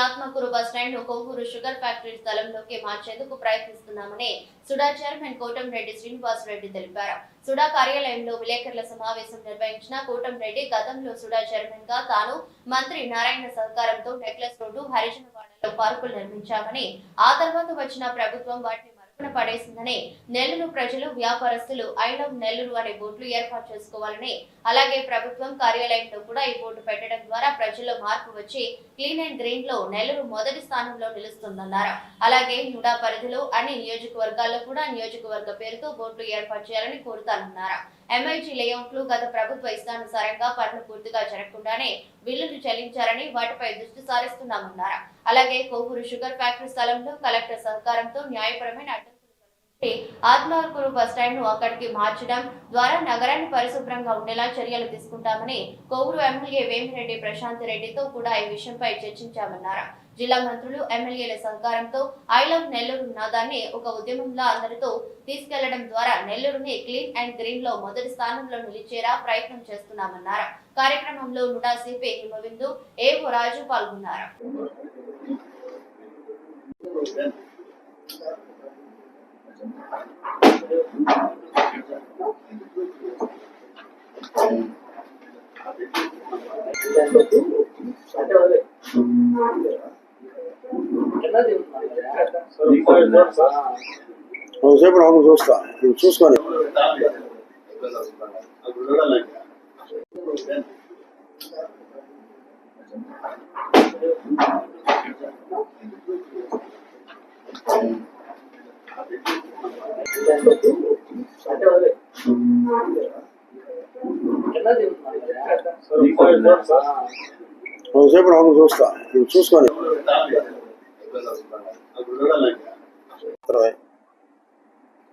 Atmakur bus stand Kovvur sugar factory స్థలంలోకి మార్చేందుకు ప్రయత్నిస్తున్నామని సుడా చైర్మన్ కోటంరెడ్డి శ్రీనివాసరెడ్డి తెలిపారు. సుడా కార్యాలయంలో విలేకరుల సమావేశం నిర్వహించిన కోటంరెడ్డి గతంలో సుడా చైర్మన్ గా తాను మంత్రి నారాయణ సహకారంతో నెక్లెస్ రోడ్డు హరిజనవాడలో పార్కులు నిర్మించామని, ఆ తర్వాత వచ్చిన ప్రభుత్వం వాటిని పడేసిందని, నెల్లూరు ప్రజలు వ్యాపారస్తులు ఐ లవ్ నెల్లూరు అనే బోర్డులు ఏర్పాటు చేసుకోవాలని, అలాగే ప్రభుత్వం కార్యాలయంలో కూడా ఈ బోర్డు పెట్టడం ద్వారా ప్రజల్లో మార్పు వచ్చి క్లీన్ అండ్ గ్రీన్ లో నెల్లూరు మొదటి స్థానంలో నిలుస్తుందన్నారు. అలాగే నుడా పరిధిలో అన్ని నియోజకవర్గాల్లో కూడా నియోజకవర్గ పేరుతో బోర్డులు ఏర్పాటు చేయాలని కోరుతానన్నారు. ఎంఐజీ లేఅవుట్లు గత ప్రభుత్వ ఇష్టానుసారంగా పనులు పూర్తిగా జరగకుండానే బిల్లులు చెల్లించారని, వాటిపై దృష్టి సారిస్తున్నామన్నారు. అలాగే కొవ్వూరు షుగర్ ఫ్యాక్టరీ స్థలంలో కలెక్టర్ సహకారంతో న్యాయపరమైన ఆత్మకూరు బస్టాండ్ ను అక్కడికి మార్చడం ద్వారా నగరాన్ని పరిశుభ్రంగా ఉండేలా చర్యలు తీసుకుంటామని కొవ్వూరు ఎమ్మెల్యే వేమిరెడ్డి ప్రశాంత్ రెడ్డితో కూడా ఈ విషయంపై చర్చించామన్నారు. జిల్లా మంత్రులు ఎమ్మెల్యేల సహకారంతో ఐ లవ్ నెల్లూరు నాదాన్ని ఒక ఉద్యమంలో అందరితో తీసుకెళ్లడం ద్వారా నెల్లూరుని క్లీన్ అండ్ గ్రీన్ లో మొదటి స్థానంలో నిలిచేలా ప్రయత్నం చేస్తున్నామన్నారు. కార్యక్రమంలో నుడా సిపి హిమబిందు, ఏవో రాజు పాల్గొన్నారు. చూస్తా చూసుకొని చూస్తా చూసుకొని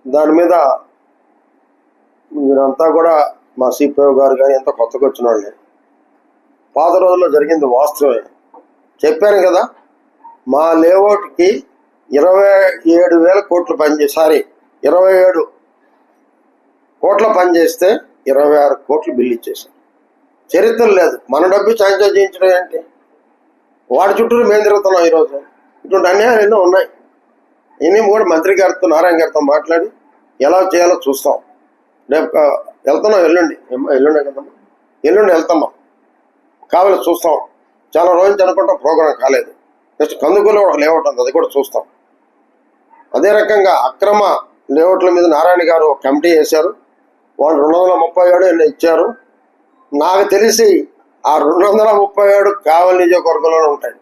దాని మీద మీరంతా కూడా మా సిపిఓ గారు కానీ ఎంత కొత్తగా వచ్చిన వాళ్ళే, పాత రోజుల్లో జరిగింది వాస్తవమే చెప్పాను కదా. మా లేఅవుట్కి 27,000 కోట్లు పనిచేసారి 27 కోట్ల పనిచేస్తే 26 కోట్లు బిల్లు ఇచ్చేసారు. చరిత్ర లేదు. మన డబ్బు చాంచా చేయించడం ఏంటి? వాడి చుట్టూ మేము తిరుగుతున్నాం. ఈరోజు ఇటువంటి అన్యాయాలు ఎన్నో ఉన్నాయి. ఇన్ని కూడా మంత్రి గారితో నారాయణ గారితో మాట్లాడి ఎలా చేయాలో చూస్తాం. రేపు వెళ్తున్నాం, ఎల్లుండి కదమ్మా, ఎల్లుండి వెళ్తామా, కావాలి చూస్తాం. చాలా రోజులు అనుకుంటాం, ప్రోగ్రాం కాలేదు. నెక్స్ట్ కందుకూరులో ఒక లేఅవుట్ ఉంది, అది కూడా చూస్తాం. అదే రకంగా అక్రమ లేఅవుట్ల మీద నారాయణ గారు ఒక కమిటీ వేశారు. వాళ్ళు 237 ఇచ్చారు. నాకు తెలిసి ఆ 237 కావలి నియోజకవర్గంలోనే ఉంటాయి.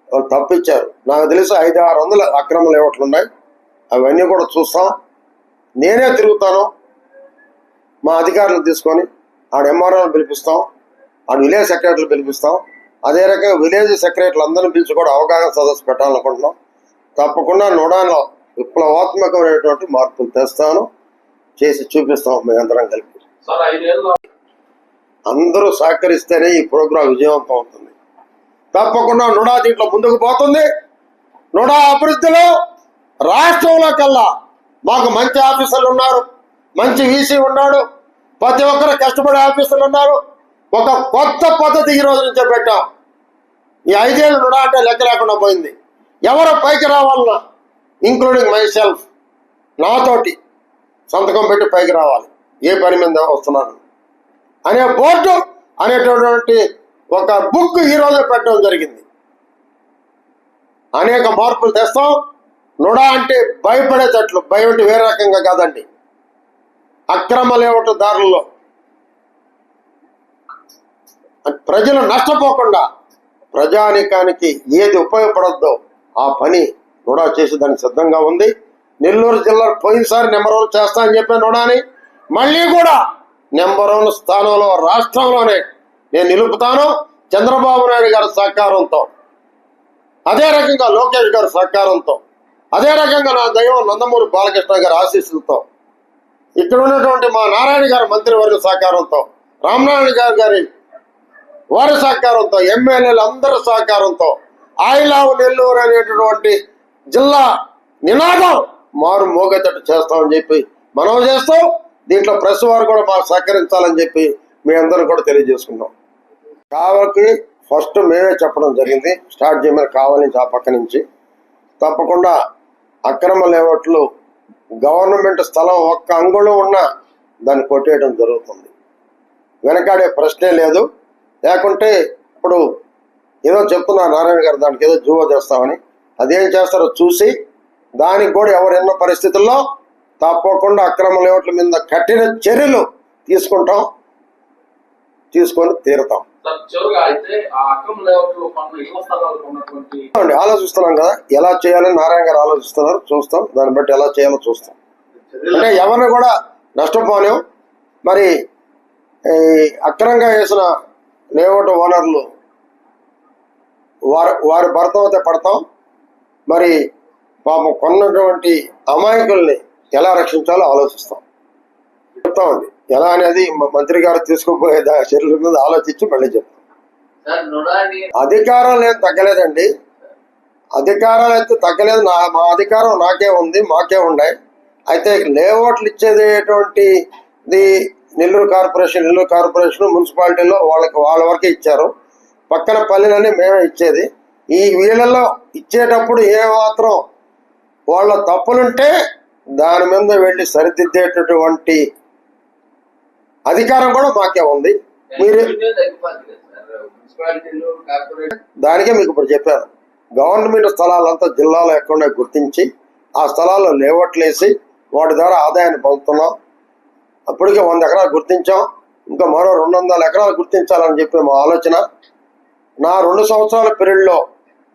వాళ్ళు తప్పిచ్చారు. నాకు తెలిసి 500-600 అక్రమ లేఅవుట్లు ఉన్నాయి. అవన్నీ కూడా చూస్తాం. నేనే తిరుగుతాను, మా అధికారులను తీసుకొని ఆడ ఎంఆర్ఓని పిలిపిస్తాం, ఆడ విలేజ్ సెక్రటరీలు పిలిపిస్తాం. అదే రకంగా విలేజ్ సెక్రటరీలు అందరిని పిలిచి కూడా అవగాహన సదస్సు పెట్టాలనుకుంటున్నాం. తప్పకుండా నుడాలో విప్లవాత్మకమైనటువంటి మార్పులు తెస్తాను, చేసి చూపిస్తాం. మేమందరం కలిపి అందరూ సహకరిస్తేనే ఈ ప్రోగ్రాం విజయవంతం అవుతుంది. తప్పకుండా నుడా దీంట్లో ముందుకు పోతుంది. నుడా అభివృద్ధిలో రాష్ట్రంలో కల్లా మాకు మంచి ఆఫీసర్లు ఉన్నారు, మంచి వీసీ ఉన్నాడు, ప్రతి ఒక్కరు కష్టపడే ఆఫీసర్లు ఉన్నారు. ఒక కొత్త పద్ధతి ఈ రోజు నుంచే పెట్టాం. ఈ 5 ఏళ్ళు నుడా అంటే లెక్క లేకుండా పోయింది. ఎవరు పైకి రావాలన్నా, ఇంక్లూడింగ్ మై సెల్ఫ్, నాతోటి సంతకం పెట్టి పైకి రావాలి, ఏ పని మీద వస్తున్నాను అనే బోర్డు అనేటటువంటి ఒక బుక్ ఈ రోజే పెట్టడం జరిగింది. అనేక మార్పులు తెస్తాం. నుడా అంటే భయపడేటట్లు, భయం వేరే రకంగా కాదండి. అక్రమ లేఅవుట్ దారుల్లో ప్రజలు నష్టపోకుండా ప్రజానీకానికి ఏది ఉపయోగపడద్దో ఆ పని నుడా చేసి దానికి సిద్ధంగా ఉంది. నెల్లూరు జిల్లా పోయినసారి నెంబర్ 1 చేస్తా అని చెప్పాను నుడాని. మళ్ళీ కూడా నెంబర్ 1 స్థానంలో రాష్ట్రంలోనే నేను నిలుపుతాను, చంద్రబాబు నాయుడు గారి సహకారంతో, అదే రకంగా లోకేష్ గారి సహకారంతో, అదే రకంగా నా దైవం నందమూరి బాలకృష్ణ గారి ఆశీస్సులతో, ఇక్కడ ఉన్నటువంటి మా నారాయణ గారి మంత్రివర్గ సహకారంతో, రామనారాయణ గారి వారి సహకారంతో, ఎమ్మెల్యేలు అందరి సహకారంతో ఐ లవ్ నెల్లూరు అనేటటువంటి జిల్లా నినాదం మారు మోగేటట్టు చేస్తామని చెప్పి మనవి చేస్తూ, దీంట్లో ప్రెస్ వారు కూడా మాకు సహకరించాలని చెప్పి మీ అందరూ కూడా తెలియజేసుకున్నాం. కావలికి ఫస్ట్ మేమే చెప్పడం జరిగింది, స్టార్ట్ చేయమని కావాలని ఆ పక్క నుంచి. తప్పకుండా అక్రమ లేఅవుట్లు గవర్నమెంట్ స్థలం ఒక్క అంగుళం ఉన్నా దాన్ని కొట్టేయడం జరుగుతుంది. వెనకాడే ప్రశ్నే లేదు. లేకుంటే ఇప్పుడు ఏదో చెప్తున్నారు నారాయణ గారు, దానికి ఏదో జూవో చేస్తామని, అదేం చేస్తారో చూసి దానికి కూడా ఎవరెన్నో పరిస్థితుల్లో తప్పకుండా అక్రమ లేఅవుట్ల మీద కఠిన చర్యలు తీసుకొని తీరుతాం. ఆలోచిస్తున్నాం కదా ఎలా చేయాలని నారాయణ గారు ఆలోచిస్తున్నారు, చూస్తాం. దాన్ని బట్టి ఎలా చేయాలో చూస్తాం. అంటే ఎవరిని కూడా నష్టపోలేం. మరి అక్రమంగా వేసిన లేఅవుట్ ఓనర్లు వారి భర్త అయితే పడతాం. మరి పాపం కొన్నటువంటి అమాయకుల్ని ఎలా రక్షించాలో ఆలోచిస్తాం. చెప్తామండి ఎలా అనేది మంత్రి గారు తీసుకుపోయే చర్యల మీద ఆలోచించి మళ్ళీ చెప్తాం. అధికారాలు ఏం తగ్గలేదండి, అధికారాలు అయితే తగ్గలేదు. మా అధికారం నాకే ఉంది, మాకే ఉన్నాయి. అయితే లేఅవుట్లు ఇచ్చేదేటువంటిది నెల్లూరు కార్పొరేషన్ మున్సిపాలిటీలో వాళ్ళ వరకే ఇచ్చారు. పక్కన పల్లెలన్నీ మేమే ఇచ్చేది. ఈ వీళ్ళల్లో ఇచ్చేటప్పుడు ఏ మాత్రం వాళ్ళ తప్పులుంటే దాని మీద వెళ్ళి సరిదిద్దేటటువంటి అధికారం కూడా మాకే ఉంది. మీరు దానికే మీకు ఇప్పుడు చెప్పాను. గవర్నమెంట్ స్థలాలంతా జిల్లాలో ఎక్కడో గుర్తించి ఆ స్థలాల్లో లేఅవుట్లు వేసి వాటి ద్వారా ఆదాయాన్ని పొందుతున్నాం. అప్పటికే 100 ఎకరాలు గుర్తించాం. ఇంకా మరో 200 ఎకరాలు గుర్తించాలని చెప్పి మా ఆలోచన. నా 2 సంవత్సరాల పీరియడ్లో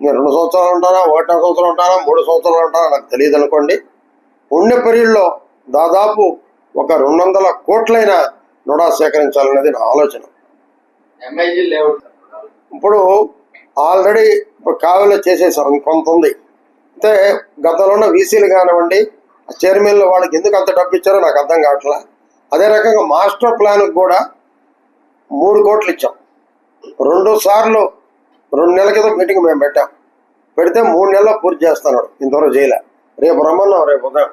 నేను 2 సంవత్సరాలు ఉంటానా, 1 సంవత్సరం ఉంటానా, 3 సంవత్సరాలు ఉంటానా నాకు తెలియదు అనుకోండి. ఉండే పీరియడ్లో దాదాపు ఒక 200 కోట్లైన నుడా సేకరించాలనేది నా ఆలోచన. ఇప్పుడు ఆల్రెడీ కావలిలో చేసేసాం, ఇంకొంత ఉంది. అయితే గతంలో వీసీలు కానివ్వండి, చైర్మన్లు వాళ్ళకి ఎందుకు అంత డబ్బు ఇచ్చారో నాకు అర్థం కావట్లా. అదే రకంగా మాస్టర్ ప్లాన్కి కూడా 3 కోట్లు ఇచ్చాం. 2 సార్లు 2 నెలల క్రితం మీటింగ్ మేము పెడితే 3 నెలల్లో పూర్తి చేస్తున్నాడు, ఇంతవరకు చేయలే. రేపు రమ్మన్నాం, రేపు ఉదయం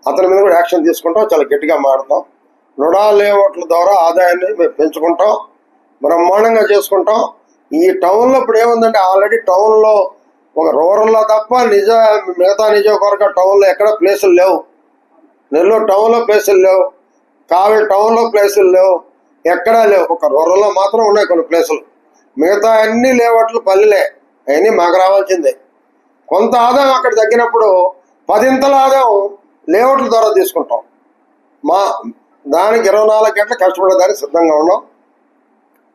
అతని మీద కూడా యాక్షన్ తీసుకుంటాం, చాలా గట్టిగా మారుతాం. నుడా లేఅవుట్ల ద్వారా ఆదాయాన్ని మేము పెంచుకుంటాం, బ్రహ్మాండంగా చేసుకుంటాం. ఈ టౌన్లో ఇప్పుడు ఏముందంటే ఆల్రెడీ టౌన్లో ఒక రూరల్లో తప్ప మిగతా నియోజకవర్గ టౌన్లో ఎక్కడ ప్లేసులు లేవు. నెల్లూరు టౌన్లో ప్లేసులు లేవు, కావలి టౌన్లో ప్లేసులు లేవు, ఎక్కడా లేవు. ఒక రూరల్లో మాత్రం ఉన్నాయి కొన్ని ప్లేసులు. మిగతా అన్ని లేఅవుట్లు పల్లెలే, అవన్నీ మాకు రావాల్సిందే. కొంత ఆదాయం అక్కడ తగ్గినప్పుడు 10 ఆదాయం లేఅవుట్ల ద్వారా తీసుకుంటాం. దానికి 24 గంటలు కష్టపడేదానికి సిద్ధంగా ఉన్నాం.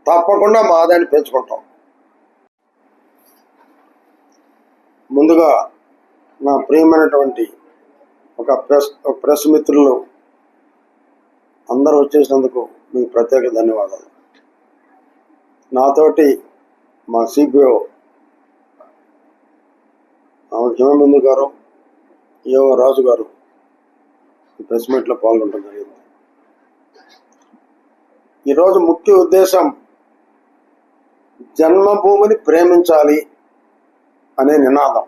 తప్పకుండా మా ఆదాయాన్ని పెంచుకుంటాం. ముందుగా నా ప్రియమైనటువంటి ఒక ప్రెస్ మిత్రులు అందరూ వచ్చేసినందుకు మీకు ప్రత్యేక ధన్యవాదాలు. నాతోటి మా సిపిఓ హిమబిందు గారు, ఏవో రాజు గారు ఈ ప్రెస్ మీట్లో పాల్గొనడం జరిగింది. ఈరోజు ముఖ్య ఉద్దేశం జన్మభూమిని ప్రేమించాలి అనే నినాదం.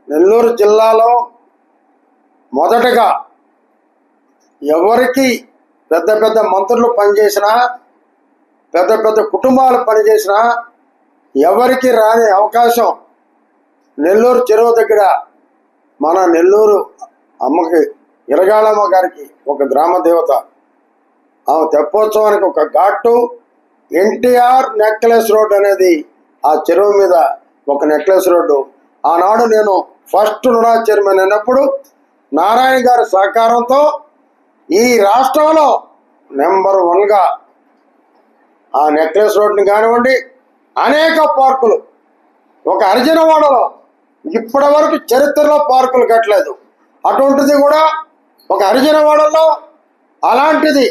నెల్లూరు జిల్లాలో మొదటగా ఎవరికి పెద్ద పెద్ద మంత్రులు పనిచేసినా, పెద్ద పెద్ద కుటుంబాలు పనిచేసినా ఎవరికి రాని అవకాశం నెల్లూరు చెరువు దగ్గర మన నెల్లూరు అమ్మకి ఇరగాళమ్మ గారికి ఒక గ్రామ దేవత, ఆమె తెప్పోత్సవానికి ఒక ఘాటు, ఎన్టీఆర్ నెక్లెస్ రోడ్ అనేది ఆ చెరువు మీద ఒక నెక్లెస్ రోడ్డు. ఆనాడు నేను ఫస్ట్ నుడా చైర్మన్ అయినప్పుడు నారాయణ గారి సహకారంతో ఈ రాష్ట్రంలో నెంబర్ 1గా ఆ నెక్లెస్ రోడ్ని కానివ్వండి, అనేక పార్కులు, ఒక హరిజనవాడలో ఇప్పటి వరకు చరిత్రలో పార్కులు కట్టలేదు. అటువంటిది కూడా ఒక హరిజనవాడలో, అలాంటిది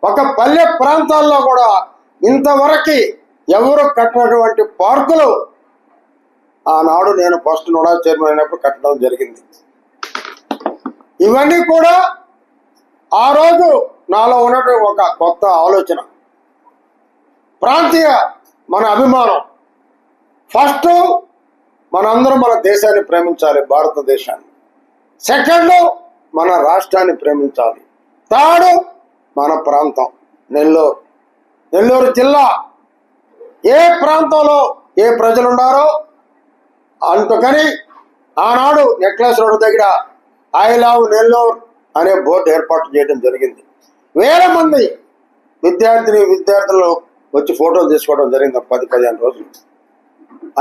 ఒక పల్లె ప్రాంతాల్లో కూడా ఇంతవరకు ఎవరు కట్టినటువంటి పార్కులు ఆనాడు నేను ఫస్ట్ నుడా చైర్మన్ అయినప్పుడు కట్టడం జరిగింది. ఇవన్నీ కూడా ఆ రోజు నాలో ఉన్నటువంటి ఒక కొత్త ఆలోచన, ప్రాంతీయ మన అభిమానం. ఫస్ట్ మనందరం మన దేశాన్ని ప్రేమించాలి, భారతదేశాన్ని. సెకండ్ మన రాష్ట్రాన్ని ప్రేమించాలి. థర్డ్ మన ప్రాంతం నెల్లూరు. నెల్లూరు జిల్లా ఏ ప్రాంతంలో ఏ ప్రజలు ఉన్నారో అందుకని ఆనాడు నెక్లెస్ రోడ్డు దగ్గర ఐ లవ్ నెల్లూరు అనే బోర్డు ఏర్పాటు చేయడం జరిగింది. వేల మంది విద్యార్థులు వచ్చి ఫోటోలు తీసుకోవడం జరిగింది. 10-15 రోజులు.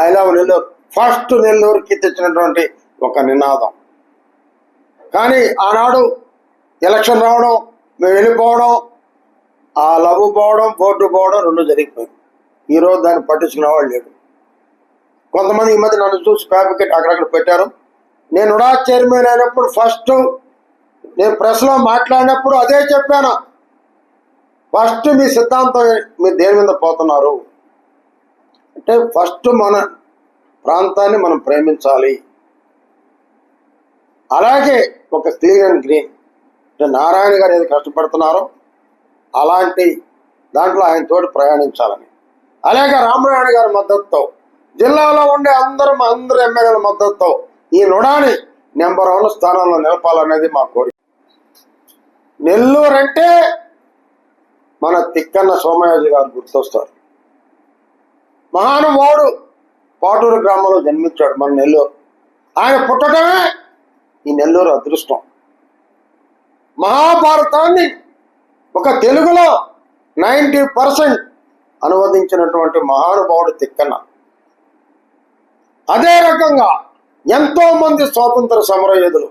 ఐ లవ్ నెల్లూరు ఫస్ట్ నెల్లూరుకి తెచ్చినటువంటి ఒక నినాదం. కానీ ఆనాడు ఎలక్షన్ రావడం, మేము వెళ్ళిపోవడం, ఆ లవ్ పోవడం, బోర్డు పోవడం రెండు జరిగిపోయింది. ఈరోజు దాన్ని పట్టించుకునే వాళ్ళు లేడు. కొంతమంది ఈ మధ్య నన్ను చూసి కాపీకెట్ అక్కడక్కడ పెట్టారు. నేను ఉడా చైర్మన్ అయినప్పుడు ఫస్ట్ నేను ప్రెస్లో మాట్లాడినప్పుడు అదే చెప్పాను. ఫస్ట్ మీ సిద్ధాంతం మీరు దేని మీద పోతున్నారు అంటే ఫస్ట్ మన ప్రాంతాన్ని మనం ప్రేమించాలి. అలాగే ఒక క్లీన్ అండ్ గ్రీన్ అంటే నారాయణ గారు ఏది కష్టపడుతున్నారో అలాంటి దాంట్లో ఆయన తోటి ప్రయాణించాలని, అలాగే రామనారాయణ గారి మద్దతుతో, జిల్లాలో ఉండే అందరూ ఎమ్మెల్యేల మద్దతుతో ఈ నుడాని నెంబర్ 1 స్థానంలో నిలపాలనేది మా కోరిక. నెల్లూరు అంటే మన తిక్కన్న సోమయాజు గారు గుర్తొస్తారు. మహానుభావుడు పాటూరు గ్రామంలో జన్మించాడు మన నెల్లూరు. ఆయన పుట్టడమే ఈ నెల్లూరు అదృష్టం. మహాభారతాన్ని ఒక తెలుగులో 90% అనువదించినటువంటి మహానుభావుడు తిక్కన్న. అదే రకంగా ఎంతో మంది స్వాతంత్ర సమరయోధులు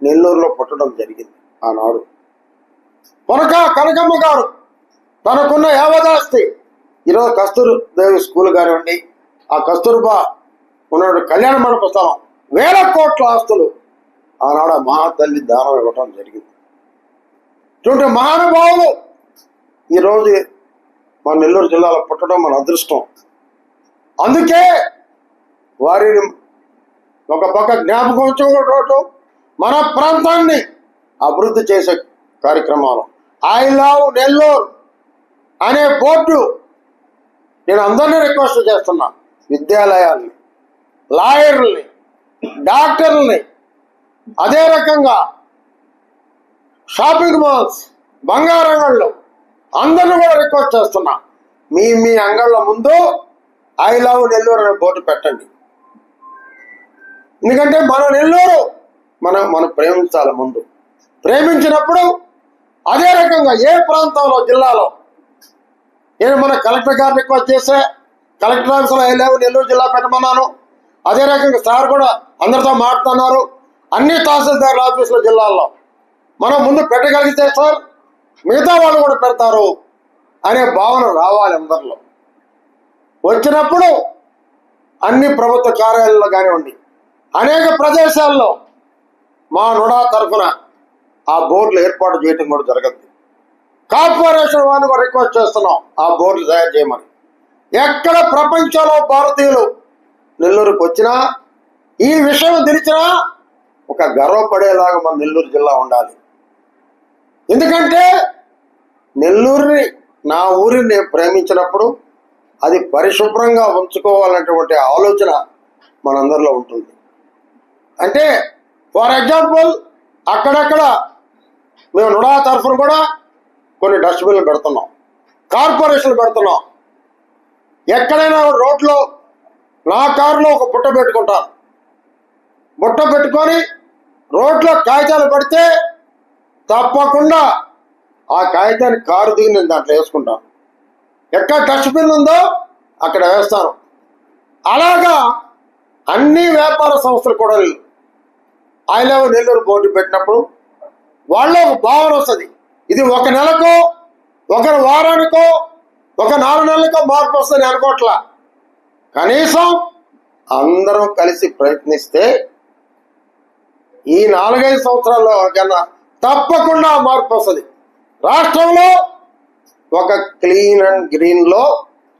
నెల్లూరులో పుట్టడం జరిగింది. ఆనాడు కనకమ్మ గారు తనకున్న యావదాస్తి ఈరోజు కస్తూర్దేవి స్కూల్ కానివ్వండి, ఆ కస్తూర్బా ఉన్నటువంటి కళ్యాణ మండప స్థలం, 1000 కోట్ల ఆస్తులు ఆనాడు మహాతల్లి దానం ఇవ్వటం జరిగింది. ఇటువంటి మహానుభావులు ఈరోజు మన నెల్లూరు జిల్లాలో పుట్టడం మన అదృష్టం. అందుకే వారిని ఒక పక్క జ్ఞాపకం ఉంచుకోవటం, మన ప్రాంతాన్ని అభివృద్ధి చేసే కార్యక్రమాలు. ఐ లవ్ నెల్లూరు అనే బోర్డు నేను అందరినీ రిక్వెస్ట్ చేస్తున్నా. విద్యాలయాల్ని, లాయర్లని, డాక్టర్లని, అదే రకంగా షాపింగ్ మాల్స్, బంగారంగళ్ళు అందరిని కూడా రిక్వెస్ట్ చేస్తున్నా. మీ అంగళ్ళ ముందు ఐ లవ్ నెల్లూరు అనే బోర్డు పెట్టండి. ఎందుకంటే మన నెల్లూరు మనం ప్రేమించాలి. ముందు ప్రేమించినప్పుడు అదే రకంగా ఏ ప్రాంతంలో జిల్లాలో నేను మన కలెక్టర్ గారు రిక్వెస్ట్ చేస్తే కలెక్టర్ ఆఫీసులో ఐ లవ్ నెల్లూరు జిల్లా పెట్టమన్నాను. అదే రకంగా సార్ కూడా అందరితో మాట్లాడుతున్నారు. అన్ని తహసీల్దారుల ఆఫీసుల జిల్లాల్లో మనం ముందు పెట్టగలిగితే సార్ మిగతా వాళ్ళు కూడా పెడతారు అనే భావన రావాలి అందరిలో. వచ్చినప్పుడు అన్ని ప్రభుత్వ కార్యాలయాల్లో కానివ్వండి, అనేక ప్రదేశాల్లో మా నుడా తరఫున ఆ బోర్డులు ఏర్పాటు చేయడం కూడా జరగదు. కార్పొరేషన్ వారిని కూడా రిక్వెస్ట్ చేస్తున్నాం ఆ బోర్డులు తయారు చేయమని. ఎక్కడ ప్రపంచంలో భారతీయులు నెల్లూరుకు వచ్చినా ఈ విషయం తెలిసినా ఒక గర్వపడేలాగా మన నెల్లూరు జిల్లా ఉండాలి. ఎందుకంటే నెల్లూరుని, నా ఊరిని నేను ప్రేమించినప్పుడు అది పరిశుభ్రంగా ఉంచుకోవాలనేటువంటి ఆలోచన మనందరిలో ఉంటుంది. అంటే ఫర్ ఎగ్జాంపుల్ అక్కడక్కడ మేము నుడా తరఫున కూడా కొన్ని డస్ట్బిన్లు పెడుతున్నాం, కార్పొరేషన్లు పెడుతున్నాం. ఎక్కడైనా రోడ్లో నా కారులో ఒక బుట్ట పెట్టుకుంటాను. బుట్ట పెట్టుకొని రోడ్లో కాగితాలు పడితే తప్పకుండా ఆ కాగితాన్ని కారు దిగి నేను దాంట్లో వేసుకుంటాను. ఎక్కడ డస్ట్బిన్ ఉందో అక్కడ వేస్తాను. అలాగా అన్ని వ్యాపార సంస్థలు కూడా ఐ లవ్ నెల్లూరు బోర్డు పెట్టినప్పుడు వాళ్ళ ఒక భావన వస్తుంది. ఇది ఒక నెలకో, ఒక వారానికో, ఒక 4 నెలలకో మార్పు వస్తుంది అనుకోవట్లా. కనీసం అందరం కలిసి ప్రయత్నిస్తే ఈ 4-5 సంవత్సరాల్లో కన్నా తప్పకుండా మార్పు వస్తుంది. రాష్ట్రంలో ఒక క్లీన్ అండ్ గ్రీన్ లో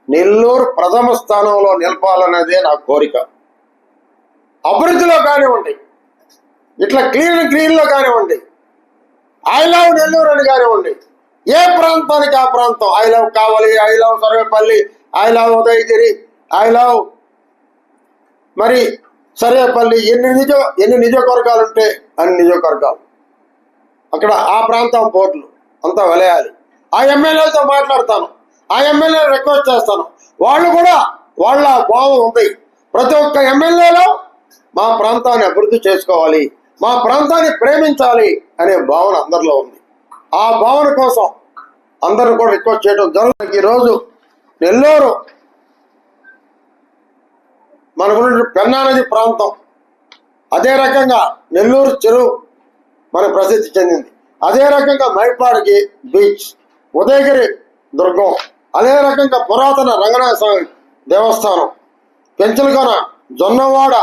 నెల్లూరు ప్రథమ స్థానంలో నిలపాలనేదే నా కోరిక. అభివృద్ధిలో కానివ్వండి, ఇట్లా క్లీన్ అండ్ గ్రీన్ లో కానివ్వండి, ఐ లవ్ నెల్లూరు అని కానివ్వండి, ఏ ప్రాంతానికి ఆ ప్రాంతం, I love Kavali, I love Sarvepalli, I love Udayagiri, I love మరి సర్వేపల్లి, ఎన్ని నియోజకవర్గాలు ఉంటే అన్ని నియోజకవర్గాలు అక్కడ ఆ ప్రాంతం బోర్డులు అంతా వెలయాలి. ఆ ఎమ్మెల్యేలతో మాట్లాడతాను. ఆ ఎమ్మెల్యే రిక్వెస్ట్ చేస్తాను, వాళ్ళు కూడా వాళ్ళ భావం ఉంది. ప్రతి ఒక్క ఎమ్మెల్యేలో మా ప్రాంతాన్ని అభివృద్ధి చేసుకోవాలి, మా ప్రాంతాన్ని ప్రేమించాలి అనే భావన అందరిలో ఉంది. ఆ భావన కోసం అందరూ కూడా రిక్వెస్ట్ చేయడం జరుగుతుంది. ఈరోజు నెల్లూరు మనకు పెన్నా నది ప్రాంతం, అదే రకంగా నెల్లూరు చెరువు మన ప్రసిద్ధి చెందింది, అదే రకంగా మైపాడికి బీచ్, ఉదయగిరి దుర్గం, అదే రకంగా పురాతన రంగనాథ స్వామి దేవస్థానం, పెంచలకొన, జొన్నవాడ,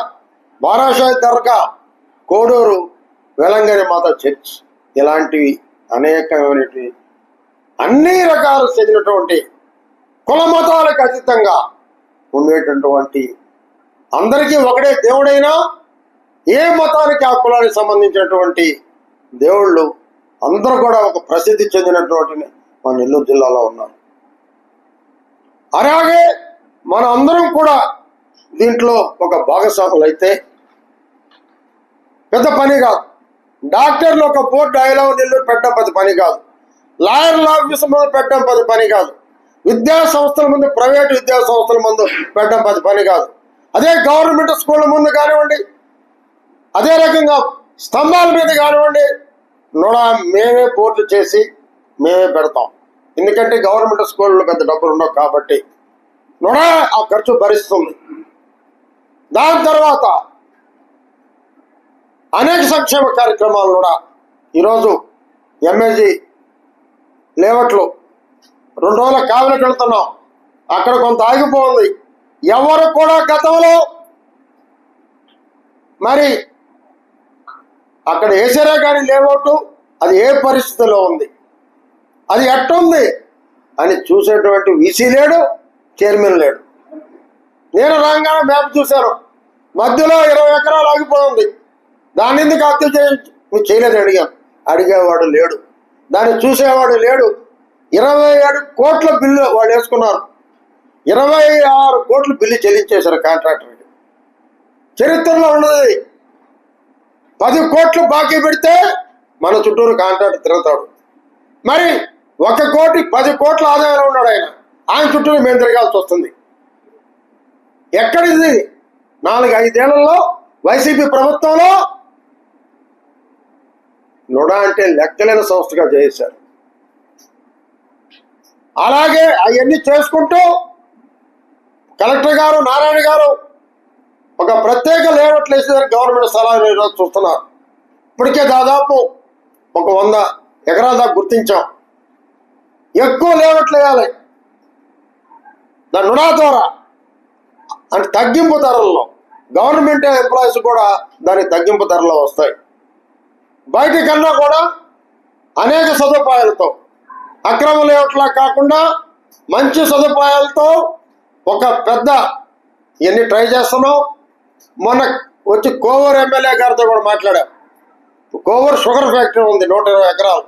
బారాషాయి దర్గా, కోడూరు వెలంగని మాత చర్చ్, ఇలాంటివి అనేకమైనటువంటి అన్ని రకాలు చెందినటువంటి కుల మతాలకు అతీతంగా ఉండేటటువంటి అందరికీ ఒకటే దేవుడైనా ఏ మతానికి ఆ కులానికి సంబంధించినటువంటి దేవుళ్ళు అందరూ కూడా ఒక ప్రసిద్ధి చెందినటువంటి మన నెల్లూరు జిల్లాలో ఉన్నారు. అలాగే మన అందరం కూడా దీంట్లో ఒక భాగస్వాములు అయితే పెద్ద పని కాదు. డాక్టర్లు ఒక బోర్డు డైలాగ్ నెల్లూరు పెట్టడం పెద్ద పని కాదు, లాయర్ల ఆఫీస్ ముందు పెట్టడం పెద్ద పని కాదు, విద్యా సంస్థల ముందు, ప్రైవేట్ విద్యా సంస్థల ముందు పెట్టడం పెద్ద పని కాదు. అదే గవర్నమెంట్ స్కూళ్ళ ముందు కానివ్వండి, అదే రకంగా స్తంభాల మీద కానివ్వండి, మేమే బోర్డులు చేసి మేమే పెడతాం. ఎందుకంటే గవర్నమెంట్ స్కూళ్ళలో పెద్ద డబ్బులు ఉండవు కాబట్టి ఆ ఖర్చు భరిస్తుంది. దాని తర్వాత అనేక సంక్షేమ కార్యక్రమాలు కూడా ఈరోజు ఎంఏజీ లేవట్లు 2 రోజుల కావలికి వెళ్తున్నాం, అక్కడ కొంత ఆగిపోయింది. ఎవరు కూడా గతంలో మరి అక్కడ వేసారే కానీ లేవట్టు అది ఏ పరిస్థితిలో ఉంది, అది ఎట్టుంది అని చూసేటువంటి వీసీ లేడు, చైర్మన్ లేడు. నేను రాగానే మ్యాప్ చూశాను, మధ్యలో 20 ఎకరాలు ఆగిపోయింది. దాన్ని ఎందుకు హత్య చేయలేదు అడిగేవాడు లేడు, దాన్ని చూసేవాడు లేడు. 27 కోట్ల బిల్లు వాళ్ళు వేసుకున్నారు, 26 కోట్ల బిల్లు చెల్లించేశారు కాంట్రాక్టర్కి. చరిత్రలో ఉన్నది 10 కోట్లు బాకీ పెడితే మన చుట్టూరు కాంట్రాక్టర్ తిరుగుతాడు. మరి 1 కోటి 10 కోట్ల ఆదాయంలో ఉన్నాడు ఆయన చుట్టూరు మేము తిరగాల్సి వస్తుంది. ఎక్కడిది? 4-5 ఏళ్లలో వైసీపీ ప్రభుత్వంలో నుడా అంటే లెక్కలేని సంస్థగా చేశారు. అలాగే అవన్నీ చేసుకుంటూ కలెక్టర్ గారు, నారాయణ గారు ఒక ప్రత్యేక లేఅవుట్లు వేసేదారు గవర్నమెంట్ స్థలాలు ఈరోజు చూస్తున్నారు. ఇప్పటికే దాదాపు ఒక 100 ఎకరాల దాకా గుర్తించాం. ఎక్కువ లేఅవుట్లు వేయాలి దాని నుడా ద్వారా, అంటే తగ్గింపు ధరల్లో. గవర్నమెంట్ ఎంప్లాయీస్ కూడా దాని తగ్గింపు ధరలో వస్తాయి. బయట కన్నా కూడా అనేక సదుపాయాలతో, అక్రమ లేఅవుట్లా కాకుండా మంచి సదుపాయాలతో ఒక పెద్ద ఇవన్నీ ట్రై చేస్తున్నాం. మొన్న వచ్చి కోవూరు ఎమ్మెల్యే గారితో కూడా మాట్లాడాం. కోవూరు షుగర్ ఫ్యాక్టరీ ఉంది 120 ఎకరాలు,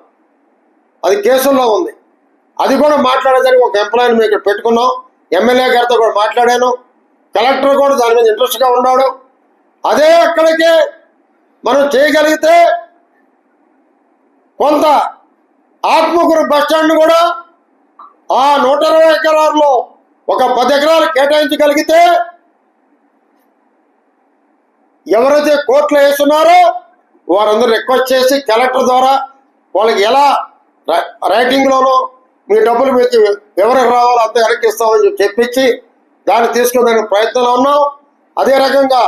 అది కేసుల్లో ఉంది. అది కూడా మాట్లాడేదానికి ఒక ఎంప్లాయీని మేము ఇక్కడ పెట్టుకున్నాం. ఎమ్మెల్యే గారితో కూడా మాట్లాడాను, కలెక్టర్ కూడా దాని మీద ఇంట్రెస్ట్గా ఉన్నాడు. అదే అక్కడికే మనం చేయగలిగితే కొంత ఆత్మకూరు బస్టాండ్ కూడా ఆ 120 ఎకరాల్లో ఒక 10 ఎకరాలు కేటాయించగలిగితే ఎవరైతే కోర్టులో వేస్తున్నారో వారందరూ రిక్వెస్ట్ చేసి కలెక్టర్ ద్వారా వాళ్ళకి ఎలా రైటింగ్లోనో మీ డబ్బులు మీకు ఎవరికి రావాలో అంత వెనక్కి ఇస్తామని చెప్పించి దాన్ని తీసుకునే ప్రయత్నంలో ఉన్నాం. అదే రకంగా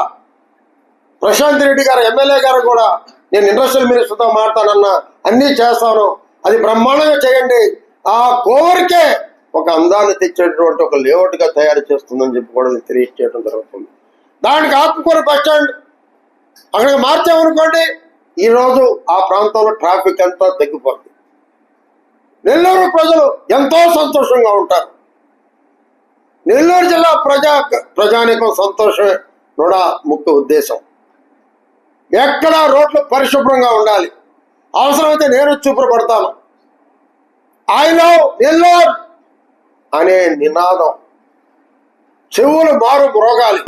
ప్రశాంత్ రెడ్డి గారు ఎమ్మెల్యే గారు కూడా నేను ఇండస్ట్రియల్ మినిస్టర్తో మాట్లాడన్నా అన్నీ చేస్తాను, అది బ్రహ్మాండంగా చేయండి, ఆ కోవరికే ఒక అందాన్ని తెచ్చేటువంటి ఒక లేఅవుట్గా తయారు చేస్తుందని చెప్పి కూడా తెలియజేయడం జరుగుతుంది. దానికి ఆత్మకూరు బస్టాండ్ అక్కడికి మార్చామనుకోండి, ఈరోజు ఆ ప్రాంతంలో ట్రాఫిక్ అంతా తగ్గిపోతుంది. నెల్లూరు ప్రజలు ఎంతో సంతోషంగా ఉంటారు. నెల్లూరు జిల్లా ప్రజానికం సంతోషమే కూడా ముఖ్య ఉద్దేశం. ఎక్కడ రోడ్లు పరిశుభ్రంగా ఉండాలి, అవసరమైతే నేను చూపబడతాను. ఐ లవ్ నెల్లూరు అనే నినాదం చెవులు మారు మ్రోగాలి.